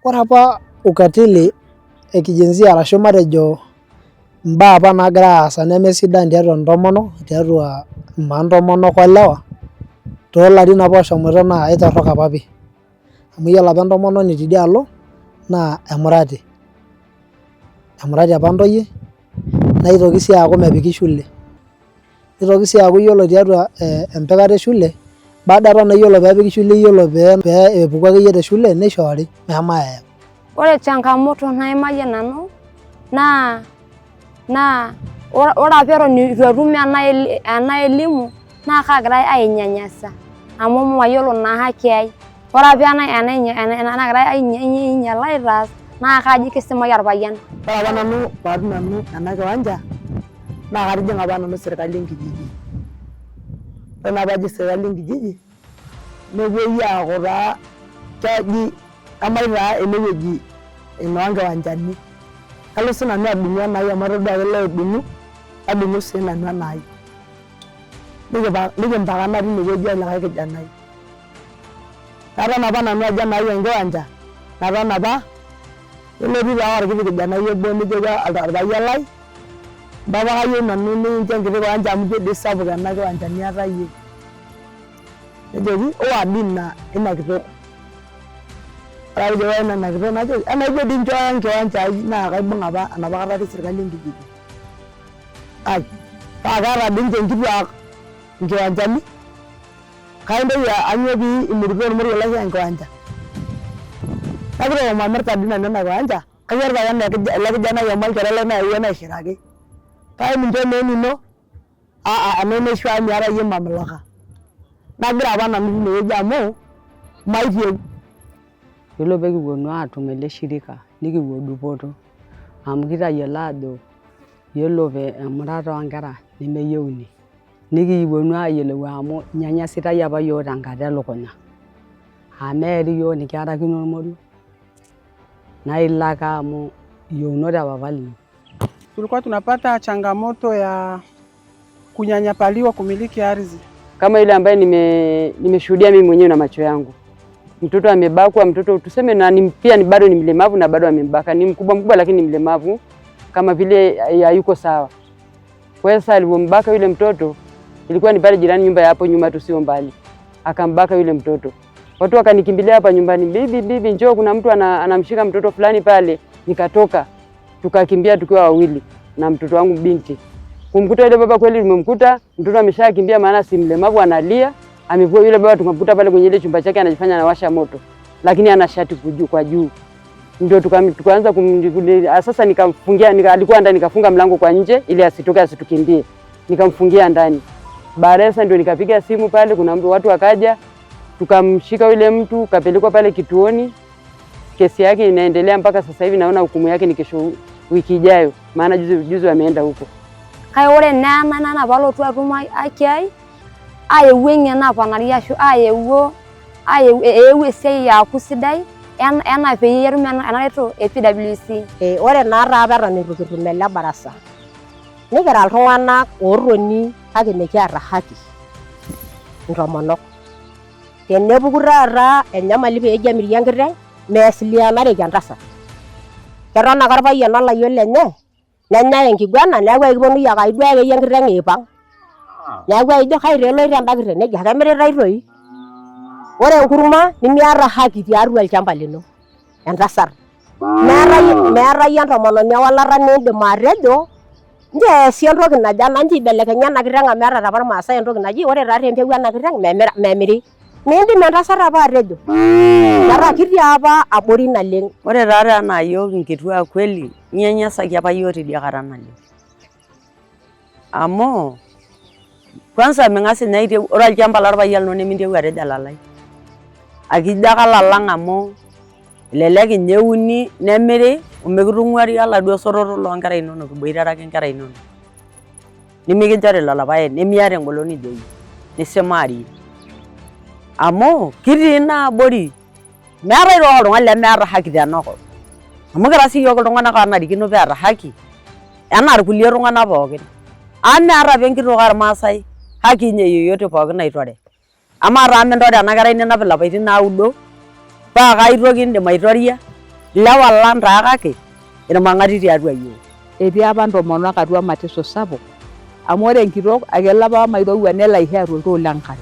Ore apa ukatili ekijinsia arashu matejo imbaa apa naagira aasa nemesidan tiatua intomonok, tiatua intomonok olewa toolarin apa ooshomoita naa aitorrok apa pii. Amu iyiolo apa entomononi tidialo naa emurati. Emurati apa ntoyie neitoki sii aaku mepiki shule. Nitoki sii aaku iyiolo tiatua empikata e shule, baada apa naa iyiolo peepiki shule iyiolo pee epuku akeyie te shule neishoori meshomo aayau. Ore changamoto naimayie nanu naa ore apa eton eitu atum ena elimu naa kaagirai ainyanyasa amu mayiolo naa haki ai. Ore apa enagirai ainyal aitaas naa kaji kisimaki orpayian. Ore apa nanu paatum nanu ena kiwanja naa katijing'a apa nanu serkali enkijiji. Ore naa paajing' serkali enkijiji nepuoi aaku taa keji kamae taa enewueji ing'ua nkiwanjani. Kalo sii nanu adung'u enai amu atodua kelo adung'u, nadung'u sii nanu enai. Nikimpakana tinewueji olikae kijanai. Naton apa nanu ajo enai enkiwanja, naton apa nelotu taa orkiti kijanai obo nijoki orpayian lai mpapa kayieu nanu nikincho enkiti kiwanja amu ijo dii sapuk ena kiwanja niata iyie. Nejoki iwa dii ina kitok. Ore ake piiwa ina kitok najoki enaa ijo dii inchooyo enkiwanja ai naa kaibung' apa enapa kata atii serkali enkijiji. Ai paa keeta dii ninche inkituak inkiwanjani, kaintoki anyoo pii imurito ormoruo lai enkiwanja. Najoki mamirta dii nanu ena kiwanja, kanyorr paye ele kijanai amu olchore lai naewuo naishiraki. Kake mincho naa enino, ena naishoo miata iyie mamlaka. Nagira apa nanu tinewueji amu maitieu. Yiolo peekiponu aatum ele shirika nikipuo dupoto amu kitayiolo ajo yiolo emurata oonkera nemeyieuni. Nikiponu aayiolou amu inyanyasitai apa yiok tenkata elukunya. Aa meeri yiok nikiarakino ormoruo naa ilo ake amu iyieunot e papa lino. Tulikuwa tunapata changamoto ya kunyanyapaliwa kumiliki ardhi. Kama ile ambaye nimeshuhudia mimi mwenyewe na macho yangu. Mtoto amebakwa, mtoto tuseme na pia ni bado ni mlemavu na bado amembaka. Ni mkubwa lakini ni mlemavu kama vile hayuko sawa. Kwa hiyo sasa alipombaka yule mtoto ilikuwa ni pale jirani nyumba ya hapo nyuma tu sio mbali. Akambaka yule mtoto. Watu wakanikimbilia hapa nyumbani, bibi njoo kuna mtu anamshika mtoto fulani pale. Nikatoka. Tukakimbia tukiwa wawili na mtoto wangu binti. Kumkuta yule baba kweli nimemkuta, mtoto ameshakimbia maana si mlemavu analia. Amevua yule baba tukamkuta pale kwenye ile chumba chake anajifanya anawasha moto. Lakini ana shati kwa juu. Ndio tukaanza sasa nikamfungia alikuwa ndani nikafunga mlango kwa nje ili asitoke asitukimbie. Nikamfungia ndani. Baadaye sasa ndio nikapiga simu pale kuna watu wakaja. Tukamshika yule mtu kapelekwa pale kituoni. Kesi yake inaendelea mpaka sasa hivi naona hukumu yake ni kesho wiki ijayo. Maana juzi wameenda huko. Kake ore nena palotu atum haki ai aewuo eng'eno aponari ashu aewuo esiai aaku sidai ena peyie etum ena reto e PWC. Ore naa taata eton eitu kitum ele barasa nikira iltung'anak ootoni kake mekiata haki intomonok. Tenepuku taata enyamali peeji emiri enkiteng' meesilianareki entasat. Keton ake orpayian olayiok lenye nenyai enkiguana neeku ekiponunui ake aiduaya akeyie enkiteng' iipang'. Neeku aijo kai taa eloito enda kiteng' nejia ake emiritai toi. Ore enkurma nemiata haki tiatua olchamba lino entasat. Meetai entomononi ewalata niindim atejo ncheesie entoki naje ena nchoo ibelekenya ena kiteng' amu eeta apa irmaasai entoki naji ore taata empeku ena kiteng' memiri. Miindim entasat apa atejo. Etaa kitii apa abori naleng'. Ore taata enaa yiok inkituak kweli inyanyasaki apa yiok tidiakata naleng'. Amu kwanza ming'as ninye ore olchamba lorpayian lino neminteu atejo olalai. Akijo ake olalang' amu elelek ninye euni nemiri omekitung'uari oladuo soroto loonkera inonok iboitare ake nkera inonok. Nemikinchori lelo paek nemiata engolon nijo iyie nisimaarie. Amu kitii ina abori. Meetai taa oltung'ani lemeeta haki tenakop. Amu kira sii yiok iltung'anak oonarikino peeta haki enaa irkulie tung'anak pookin. Amu meeta apa enkitok ormaasai haki inye yoyote pookin naitore. Amaa taa mintore ena kerai ninap ilapaitin 9 paa kaitoki indim aitoria lewa lang taa kake irmang'ati tiatua yiok. Etii apa ntomonok atua mateso sapuk amu ore enkitok akelo apa mairowua nelo aisho earr oltoo lenkare.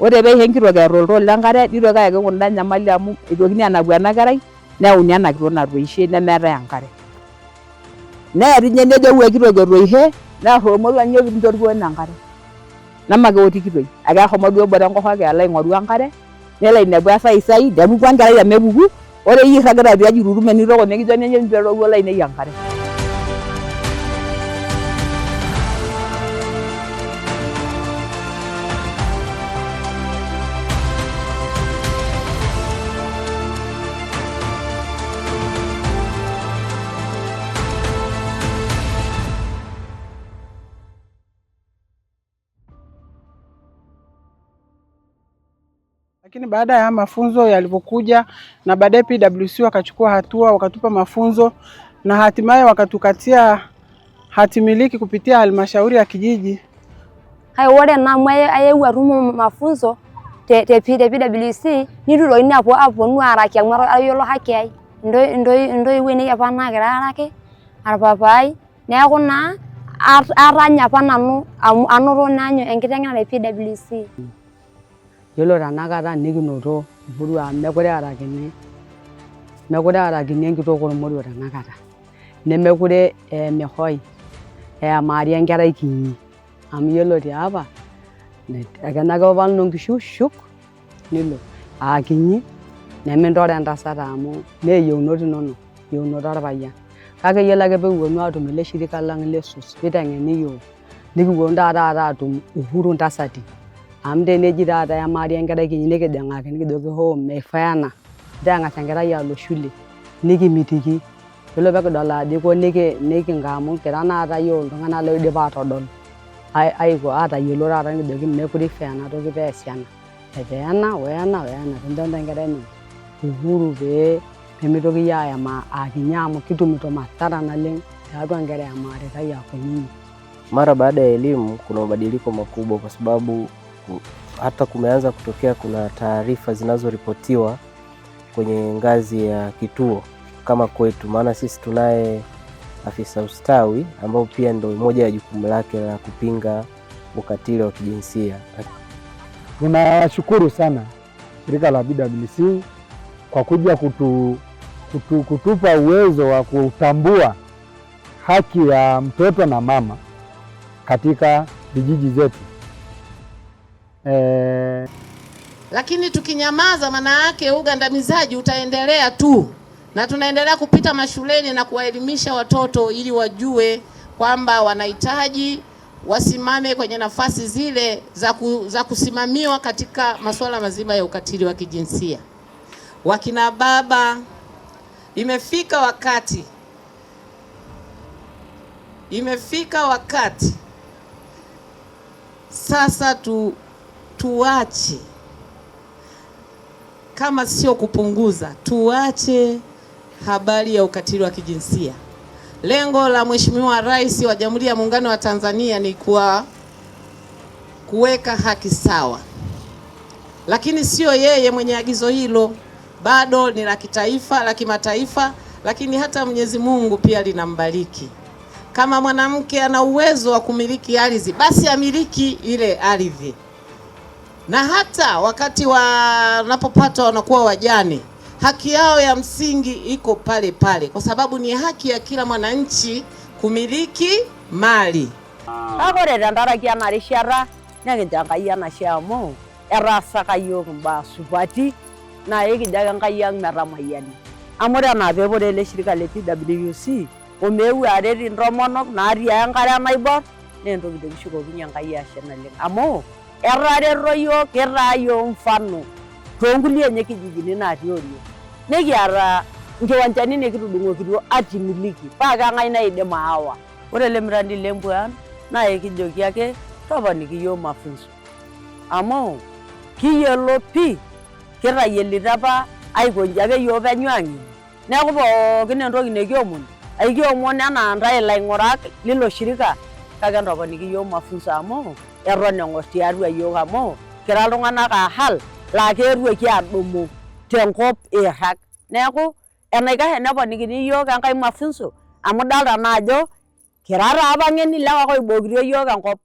Ore peisho enkitok earr oltoo lenkare nitoki ayaki kunda nyamali amu eitokini anapu ena kerai neyauni ena kitok natoishe nemeetai enkare. Neeri ninye nejo ewuo kitok etoishe nearr ormoruo kinchorikuo enkare. Namake otikitoi ake eshomo duo bore enkop ake alo aing'oru enkare nelo ainepu esaisai nepuku enkerai omepuku. Ore iyie irragita tiaji itu itum enitoko nekijo nenye mpero lainei enkare. Lakini baada ya mafunzo yalipokuja na baadaye PWC wakachukua hatua wakatupa mafunzo na hatimaye wakatukatia hati miliki kupitia halmashauri ya kijiji. Hayo ore namu ayeu atum mafunzo te PWC nitutokini aponu araki amu ayiolo haki ai. Ntoiwuo nei apa naagira araki arpapai neeku naa atanya apa nanu anoto nanyo enkiteng'ena te PWC. Yiolo tanakata nikinoto emurua mekure arakini enkitok ormoruo tanakata. Nemekure mehoi maari enkerai kinyi. Amu yiolo tiapa ekenake apa noo nkishu shuk nilo kinyi nemintore entasat amu mee yieunot inonok, yieunot orpayian. Kake yiolo ake peekiponu atum ele shirika lang le SUS piteng'eni yiok nikiponu taata atum uhuru ntasati. Amu teneji taata emaari enkerai kinyi nikijing'aki nikijoki hoo meifaa ena entang'as enkerai alo shule nikimitiki. Yiolo peekidol ajo iko nikinko amu kira naata yiok iltung'anak loidipa aatodol atayiolo taata nikijoki mekure ifaa ena toki peesi ena. Etaa ena weena pincho enkerai ino uhuru peemitoki aema kinyi amu kitumito madhara naleng tiatua nkera emaaritai kunyinyik. Mara baada ya elimu kuna mabadiliko makubwa kwa sababu hata kumeanza kutokea kuna taarifa zinazoripotiwa kwenye ngazi ya kituo kama kwetu, maana sisi tunaye afisa ustawi ambao pia ndio moja ya jukumu lake la kupinga ukatili wa kijinsia. Tunashukuru sana shirika la PWC kwa kuja kutupa uwezo wa kutambua haki ya mtoto na mama katika vijiji zetu. Lakini tukinyamaza maana yake ugandamizaji utaendelea tu, na tunaendelea kupita mashuleni na kuwaelimisha watoto ili wajue kwamba wanahitaji wasimame kwenye nafasi zile za kusimamiwa katika masuala mazima ya ukatili wa kijinsia. Wakina baba, imefika wakati sasa tuache, kama sio kupunguza, tuache habari ya ukatili wa kijinsia. Lengo la Mheshimiwa Rais wa Jamhuri ya Muungano wa Tanzania ni kuweka haki sawa. Lakini sio yeye mwenye agizo hilo, bado ni la kitaifa, la kimataifa, lakini hata Mwenyezi Mungu pia linambariki. Kama mwanamke ana uwezo wa kumiliki ardhi, basi amiliki ile ardhi. Na hata wakati wanapopata wanakuwa wajane, haki yao ya msingi iko pale pale, kwa sababu ni haki ya kila mwananchi kumiliki mali. Ore tenkaraki ena rishata nekinjo Enkai enashe amu etaasaka yiok imbaa supati naa ekijo ake Enkai ang' metamayiani. Amu ore enaa peepore ele shirika le PWC omeeu aret intomonok natii enkare naibor naa entoki nikishukokinye Enkai ashe naleng. Amu etareto yiok, kitaa yiok mfano toonkulie nye kijijini natii oriong. Nikiata nkiwanjani nikitudung'okito ati miliki paa keng'ae naidim aawa. Ore ele mradi le Mbwan naa ekijoki ake toponiki yiok mafunzo amu kiyiolo pii kitayiolito apa aikonji ake yiok penyo ang'eni. Neeku pookin entoki nikiomon aikiomon enaa ntae ilaing'urak lilo shirika kake entoponiki yiok mafunzo amu eton eng'or tiatua yiok amu kira iltung'anak ahal laa keetuoki adumu tenkop irrag. Neeku enaikash eneponikini iyiok enkae mafunzo amu idolta naa ajo kira taa apa ng'eni ilewa oibokitio iyiok enkop.